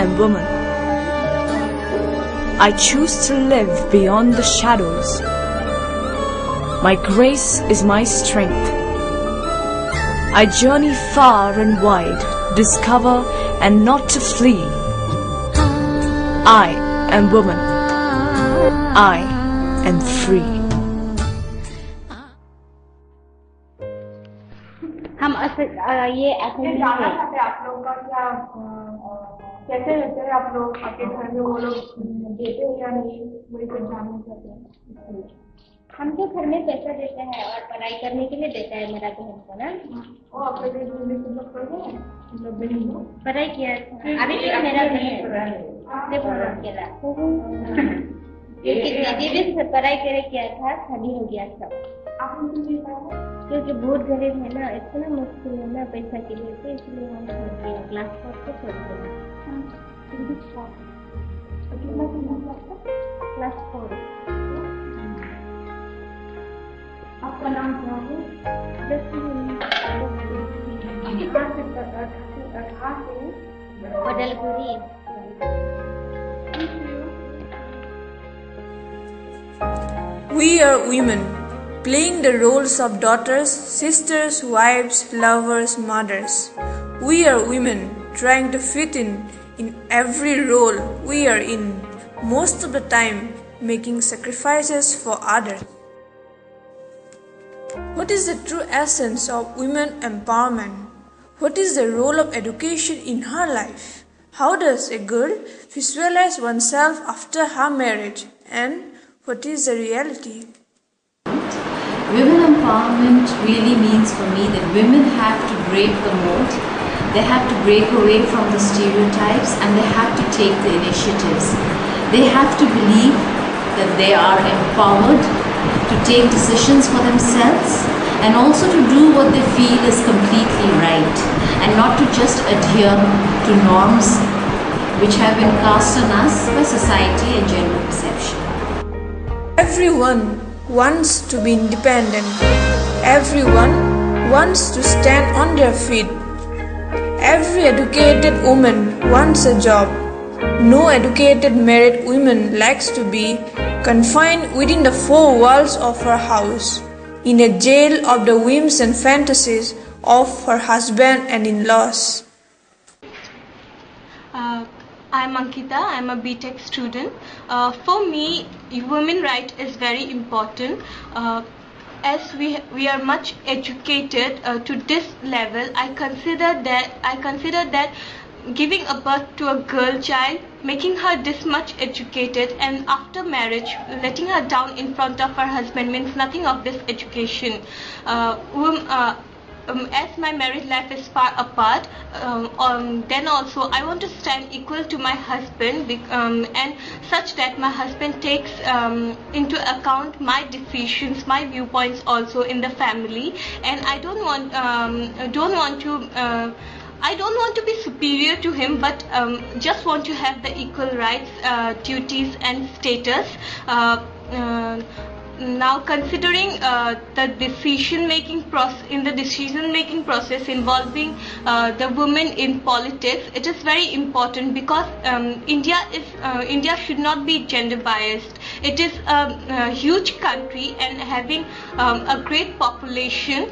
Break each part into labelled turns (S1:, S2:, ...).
S1: am woman. I choose to live beyond the shadows. My grace is my strength. I journey far and wide, discover and not to flee. I am woman. I am free.
S2: हम ये ऐसे
S3: जानना चाहते हैं आप लोग का क्या कैसे रहते हैं आप लोग आपके घर में वो लोग देते हैं या नहीं वही कुछ जानना चाहते हैं।
S2: हमको घर में पैसा देता है और पढ़ाई करने के लिए देता है मेरा बहन को ना।
S3: वो आपके लिए लोग पढ़ते हैं
S2: पढ़ाई किया अभी तक मेरा बहन अकेला दीदी भी पढ़ाई करे किया था शादी हो गया था। क्योंकि बहुत गरीब है ना इतना मुश्किल है ना पैसा के लिए तो इसलिए हम छोड़ दिया क्लास 4 को छोड़ दिया क्लास 4।
S3: आपका नाम क्या है?
S2: बदलगुरी।
S4: We are women, playing the roles of daughters, sisters, wives, lovers, mothers. We are women, trying to fit in every role we are in, most of the time making sacrifices for others. What is the true essence of women empowerment? What is the role of education in her life? How does a girl visualize oneself after her marriage? And what is the reality?
S5: Women empowerment really means for me that women have to break the mold, they have to break away from the stereotypes and they have to take the initiatives. They have to believe that they are empowered to take decisions for themselves and also to do what they feel is completely right and not to just adhere to norms which have been cast on us by society and general perception.
S4: Everyone wants to be independent. Everyone wants to stand on their feet. Every educated woman wants a job. No educated married woman likes to be confined within the four walls of her house, in a jail of the whims and fantasies of her husband and in-laws.
S6: I'm Ankita, I'm a BTech student. For me, women right is very important. As we are much educated to this level, I consider that giving a birth to a girl child, making her this much educated, and after marriage letting her down in front of her husband means nothing of this education. As my married life is far apart, then also I want to stand equal to my husband and such that my husband takes into account my decisions, my viewpoints also in the family, and I don't want to be superior to him, but just want to have the equal rights, duties and status. Now considering the decision making process involving the women in politics, it is very important because India should not be gender biased. It is a huge country and having a great population.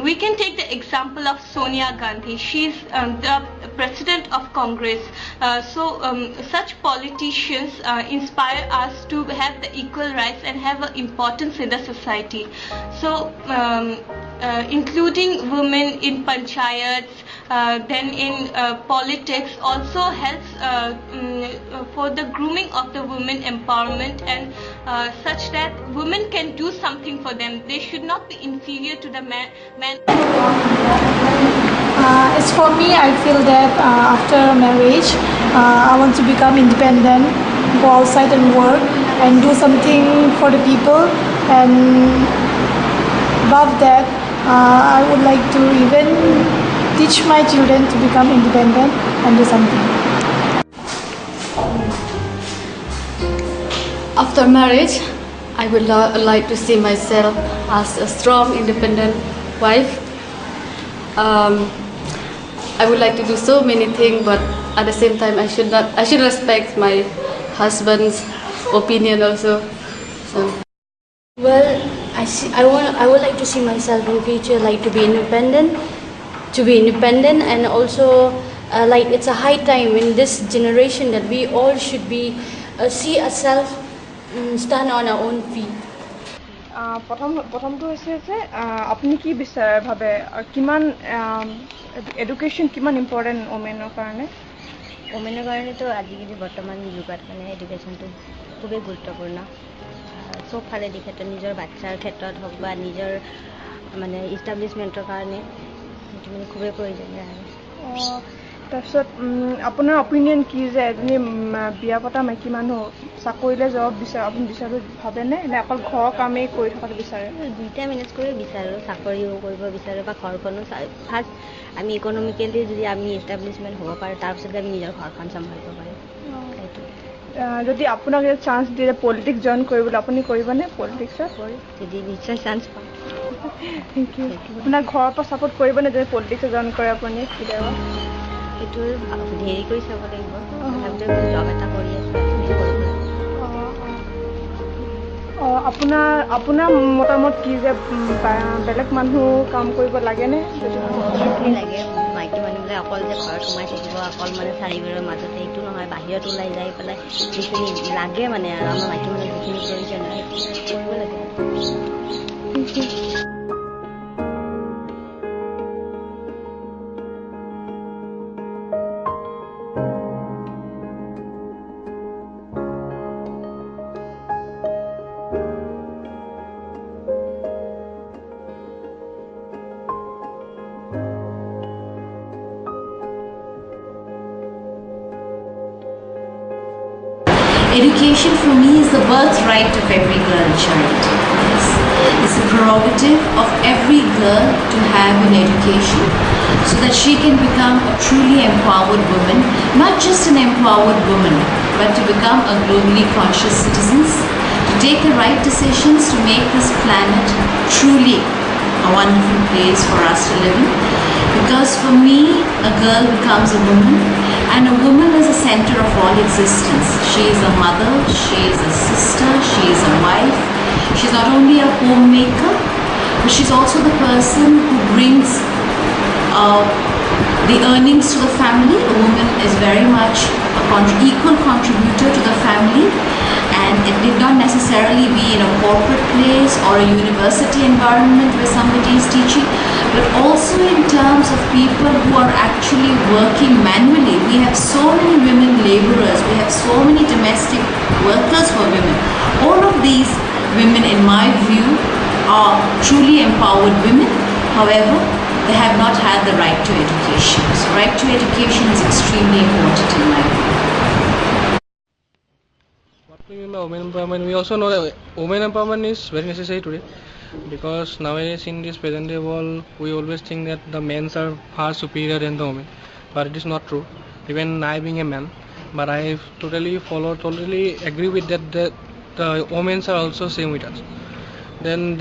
S6: We can take the example of Sonia Gandhi. She is the President of Congress. Such politicians inspire us to have the equal rights and have an importance in the society. So including women in panchayats, then in politics also helps for the grooming of the women empowerment and such that women can do something for them. They should not be inferior to the man.
S7: As for me, I feel that after marriage, I want to become independent, go outside and work and do something for the people, and above that, I would like to even teach my children to become independent and do something.
S8: After marriage, I would like to see myself as a strong, independent wife. I would like to do so many things, but at the same time, I should respect my husband's opinion also. So.
S9: Well, I would like to see myself in future like to be independent, and also like it's a high time in this generation that we all should be see ourselves stand on our own feet.
S3: প্ৰথমটো হৈছে যে আপুনি কি বিচাৰে ভাবে কিমান education কিমান important ওমেনৰ কাৰণে
S2: ওমেনৰ কাৰণেতো আজিকালি বৰ্তমান যুগত মানে এডুকেশ্যনটো খুবেই গুৰুত্বপূৰ্ণ চব ফালে দিশেতো নিজৰ বাচ্চাৰ ক্ষেত্ৰত হওক বা নিজৰ মানে ইষ্টাব্লিছমেণ্টৰ কাৰণে সেইটো মানে খুবেই প্ৰয়োজনীয়
S3: তাৰপিছত আপোনাৰ অপিনিয়ন কি যে এজনী বিয়া পতা মাইকী মানুহ চাকৰিলৈ যাব বিচাৰে আপুনি বিচাৰো ভাবেনে নে অকল ঘৰৰ কামেই কৰি থকাটো বিচাৰে
S2: দুইটা মেনেজ কৰি বিচাৰোঁ চাকৰিও কৰিব বিচাৰোঁ বা ঘৰখনো ফাৰ্ষ্ট আমি ইকনমিকেলি যদি আমি ইষ্টাব্লিছমেণ্ট হ'ব পাৰোঁ তাৰপিছত আমি নিজৰ ঘৰখন চম্ভালিব পাৰিম
S3: যদি আপোনাক চান্স দিয়ে পলিটিক্স জইন কৰিবলৈ আপুনি কৰিবনে পলিটিক্সত
S2: যদি নিশ্চয় চান্স পাওঁ
S3: থেংক ইউ আপোনাৰ ঘৰৰ পৰা ছাপোৰ্ট কৰিবনে যদি পলিটিক্সত জইন কৰে আপুনি কেতিয়াবা
S2: সেইটো হেৰি কৰি চাব লাগিব জব এটা কৰি আছোঁ
S3: আপোনাৰ মতামত কি যে বেলেগ মানুহ কাম কৰিব লাগেনে
S2: লাগে মাইকী মানুহবিলাক অকল যে ঘৰত সোমাই থাকিব অকল মানে চাৰিবেৰৰ মাজতে এইটো নহয় বাহিৰত ওলাই যাই পেলাই যিখিনি লাগে মানে আৰু আমাৰ মাইকী মানুহ যিখিনি প্ৰয়োজন হয় কৰিব লাগে
S5: Education for me is the birthright of every girl child. It's a prerogative of every girl to have an education so that she can become a truly empowered woman, not just an empowered woman, but to become a globally conscious citizen, to take the right decisions to make this planet truly a wonderful place for us to live in. Because for me, a girl becomes a woman, and a woman is the center of all existence. She is a mother, she is a sister, she is a wife. She's not only a homemaker, but she's also the person who brings the earnings to the family. A woman is very much an equal contributor to the family, and it did not necessarily be in a corporate place or a university environment where somebody is teaching, but also in terms of people who are actually working manually. We have so many women laborers, we have so many domestic workers for women. All of these women, in my view, are truly empowered women. However, they have not had the right to education. So right to education is extremely important in my view.
S10: What we mean by women empowerment, we also know that women empowerment is very necessary today, because nowadays in this present day world we always think that the men are far superior than the women, but it is not true. Even I being a man, but I totally agree with that the women are also same with us. Then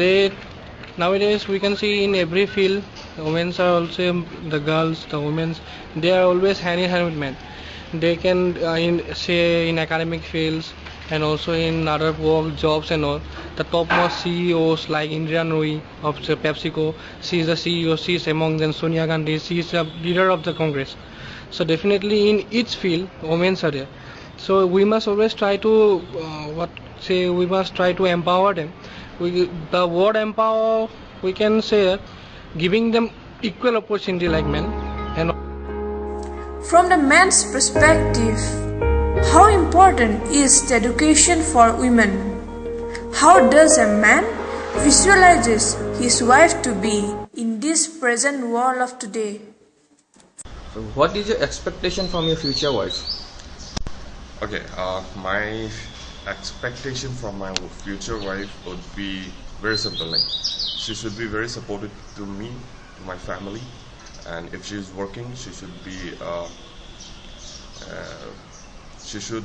S10: nowadays we can see in every field women are also, the girls, the women, they are always hand in hand with men. They can in academic fields and also in other work jobs and all, the topmost CEOs like Indira Nooyi of PepsiCo, she is the CEO, she is among them Sonia Gandhi, she is the leader of the Congress. So definitely in each field women are there. So we must always try to we must try to empower them. The word empower, we can say giving them equal opportunity like men. And
S4: from the man's perspective, how important is the education for women? How does a man visualizes his wife to be in this present world of today?
S11: So what is your expectation from your future wife?
S12: Okay, my expectation from my future wife would be very simple. Like, she should be very supportive to me, to my family, and if she is working, she should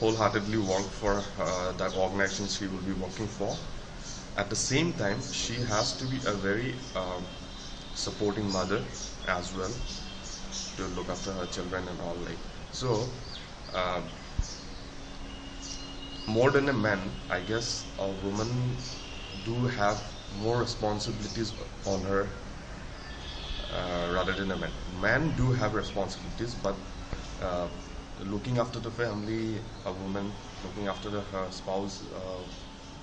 S12: wholeheartedly work for that organization she will be working for. At the same time, she has to be a very supporting mother as well, to look after her children and all. Like so, more than a man, I guess a woman do have more responsibilities on her rather than a man. Men do have responsibilities, but looking after the family, a woman looking after her spouse,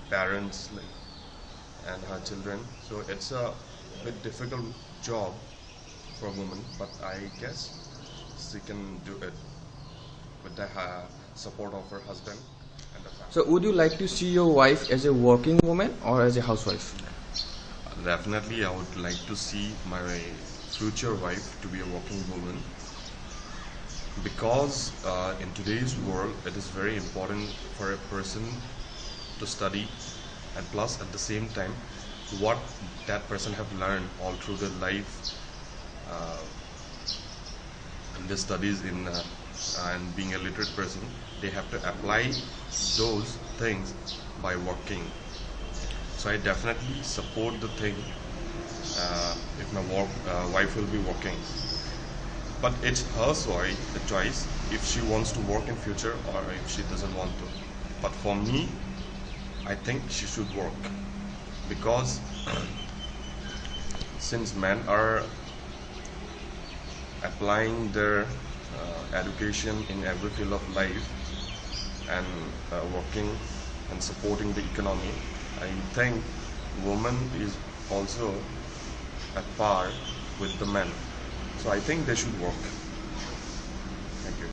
S12: parents, like, and her children. So it's a bit difficult job for a woman, but I guess she can do it with the support of her husband and the family.
S11: So would you like to see your wife as a working woman or as a housewife?
S12: Definitely, I would like to see my future wife to be a working woman, because in today's world it is very important for a person to study, and plus at the same time what that person have learned all through their life in their studies and being a literate person, they have to apply those things by working. So I definitely support the thing if my wife will be working, but it's her choice if she wants to work in future or if she doesn't want to. But for me, I think she should work, because since men are applying their education in every field of life and working and supporting the economy, I think woman is also at par with the men. So I think they should work. Thank you.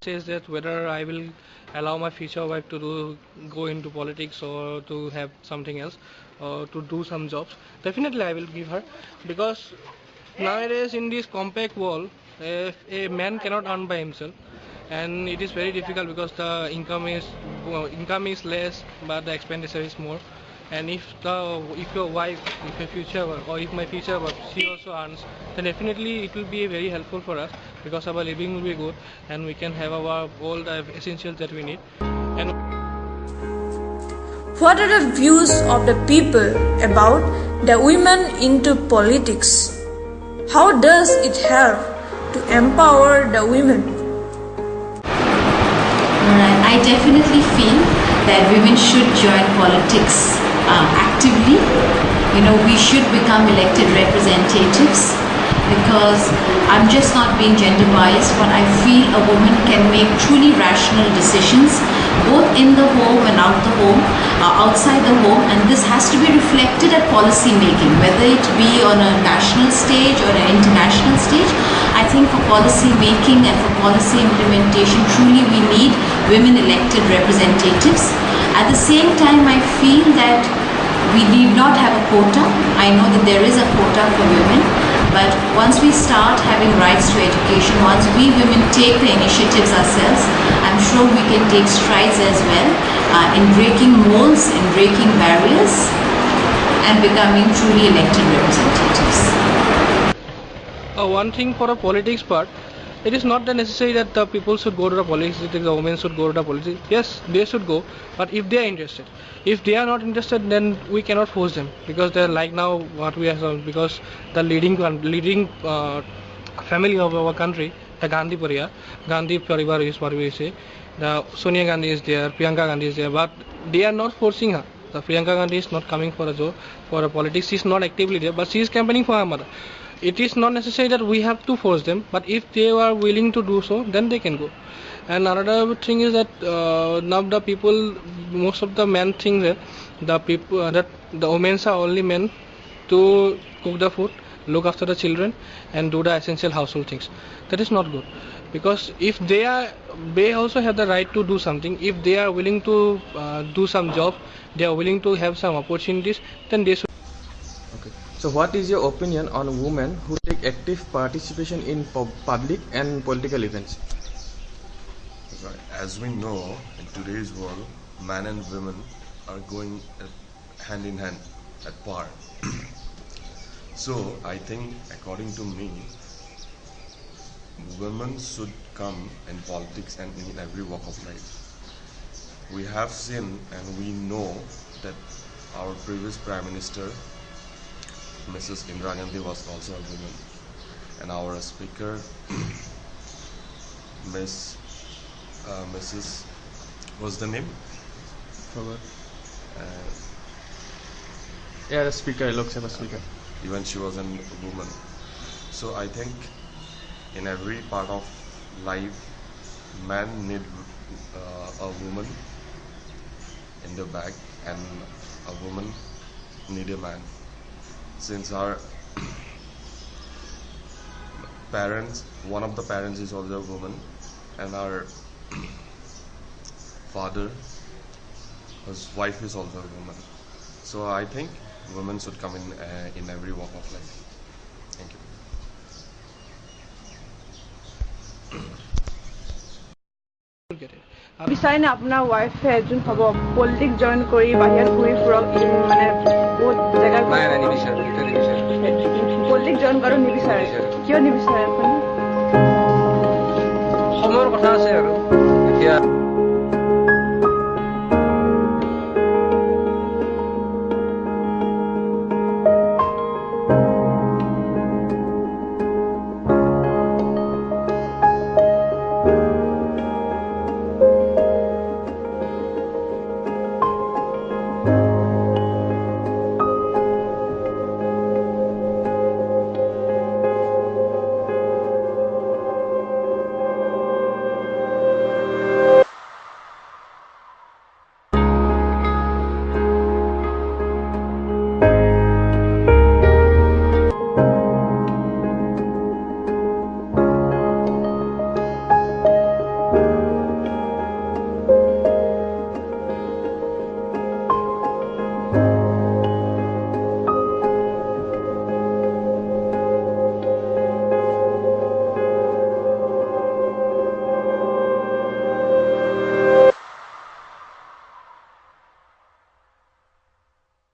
S10: Says that whether I will allow my future wife to go into politics or to have something else or to do some jobs. Definitely I will give her, because nowadays in this compact world, a man cannot earn by himself, and it is very difficult because the income is less but the expenditure is more. And if your wife, if your future wife, or if my future wife, she also earns, then definitely it will be very helpful for us, because our living will be good and we can have our all the essentials that we need. And
S4: What are the views of the people about the women into politics? How does it help to empower the women?
S5: I definitely feel that women should join politics actively. We should become elected representatives, because I'm just not being gender biased, but I feel a woman can make truly rational decisions both in the home and outside the home, and this has to be reflected at policy making, whether it be on a national stage or an international stage. I think for policy making and for policy implementation, truly we need women elected representatives. At the same time, I feel that we need not have a quota. I know that there is a quota for women, but once we start having rights to education, once we women take the initiatives ourselves, I'm sure we can take strides as well in breaking molds, in breaking barriers, and becoming truly elected representatives.
S10: One thing for a politics part, it is not necessary that the people should go to the politics, that the women should go to the politics. Yes, they should go, but if they are interested. If they are not interested, then we cannot force them, because they are like now what we have, because the leading family of our country, the Gandhi Parivar is what we say. The Sonia Gandhi is there, Priyanka Gandhi is there, but they are not forcing her. The Priyanka Gandhi is not coming for a job, for a politics. She is not actively there, but she is campaigning for her mother. It is not necessary that we have to force them, but if they are willing to do so, then they can go. And another thing is that now the people, most of the men think that that the women are only men to cook the food, look after the children, and do the essential household things. That is not good, because if they also have the right to do something. If they are willing to do some job, they are willing to have some opportunities, then they should.
S11: Okay. So what is your opinion on women who take active participation in public and political events?
S12: As we know, in today's world, men and women are going hand in hand at par. So I think, according to me, women should come in politics and in every walk of life. We have seen and we know that our previous Prime Minister, Mrs. Indira Gandhi, was also a woman. and our speaker, Mrs. What's the name?
S11: Forgot. Yeah, the speaker. Looks like a speaker.
S12: Even she was a woman. So I think in every part of life, man need a woman in the back, and a woman need a man. Since our parents, one of the parents is also a woman, and our father, his wife is also a woman. So I think women should come in every walk of life. Thank you.
S3: বিচাৰে নে আপোনাৰ ৱাইফে এজন হ'ব politics join কৰি বাহিৰত ঘূৰি ফুৰক মানে বহুত জেগাত পলিটিক্স জইন কৰাটো নিবিচাৰে কিয় নিবিচাৰে আপুনি
S10: সময়ৰ কথা আছে আৰু